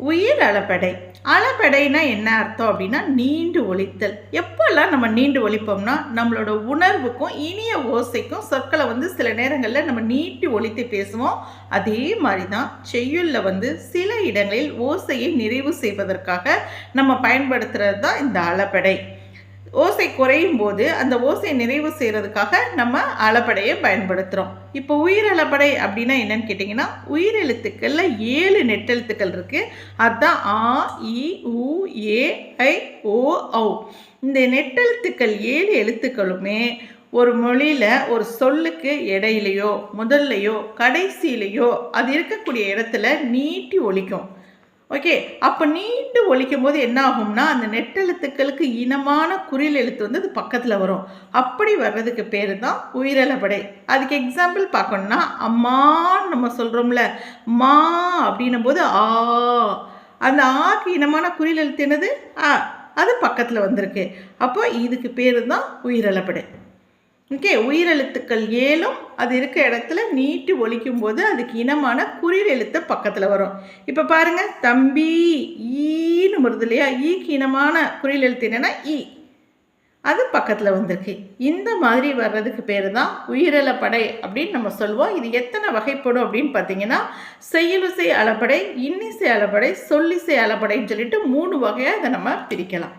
உயிர் அளபெடை. அளபெடைனா என்ன அர்த்தம் அப்படின்னா நீண்டு ஒலித்தல். எப்பெல்லாம் நம்ம நீண்டு ஒலிப்போம்னா நம்மளோட உணர்வுக்கும் இனிய ஓசைக்கும் சொற்களை சில நேரங்களில் நம்ம நீட்டி ஒலித்து பேசுவோம். அதே மாதிரி தான் செய்யுளில் சில இடங்களில் ஓசையை நிறைவு செய்வதற்காக நம்ம பயன்படுத்துறது தான் இந்த அளபெடை. ஓசை குறையும் போது அந்த ஓசையை நிறைவு செய்கிறதுக்காக நம்ம அளபெடையை பயன்படுத்துகிறோம். இப்போ உயிரளபெடை அப்படின்னா என்னன்னு கேட்டிங்கன்னா, உயிரெழுத்துக்களில் 7 நெட்டெழுத்துக்கள் இருக்குது. அதுதான் ஆ, இ, உ, ஏ, ஐ, ஓ, ஔ. இந்த நெட்டெழுத்துக்கள் 7 எழுத்துக்களுமே ஒரு மொழியில் ஒரு சொல்லுக்கு இடையிலையோ முதல்லையோ கடைசியிலையோ அது இருக்கக்கூடிய இடத்துல நீட்டி ஒலிக்கும். ஓகே, அப்போ நீண்டு ஒலிக்கும் போது என்ன ஆகும்னா அந்த நெட்டெழுத்துக்களுக்கு இனமான குறில் எழுத்து அது பக்கத்தில் வரும். அப்படி வர்றதுக்கு பேர் தான் உயிரளபெடை. அதுக்கு எக்ஸாம்பிள் பார்க்கணும்னா, அம்மான்னு நம்ம சொல்கிறோம்ல, மா அப்படின்னும் போது ஆ, அந்த ஆக்கு இனமான குறில் எழுத்து என்னது ஆ, அது பக்கத்தில் வந்திருக்கு. அப்போ இதுக்கு பேர் தான் உயிரளபெடை. ஓகே, உயிரெழுத்துக்கள் 7ம் அது இருக்க இடத்துல நீட்டி ஒலிக்கும் போது அதுக்கு இனமான குறில் எழுத்து பக்கத்தில் வரும். இப்போ பாருங்கள், தம்பி ஈன்னு வருது இல்லையா, ஈக்கு இனமான குறில் எழுத்து என்னென்னா ஈ, அது பக்கத்தில் வந்திருக்கு. இந்த மாதிரி வர்றதுக்கு பேர் தான் உயிரளபெடை அப்படின்னு நம்ம சொல்லுவோம். இது எத்தனை வகைப்படும் அப்படின்னு பார்த்தீங்கன்னா, செய்யுளிசை அளபெடை, இன்னிசை அளபெடை, சொல்லிசை அளபெடைன்னு சொல்லிட்டு 3 வகையாக இதை நம்ம பிரிக்கலாம்.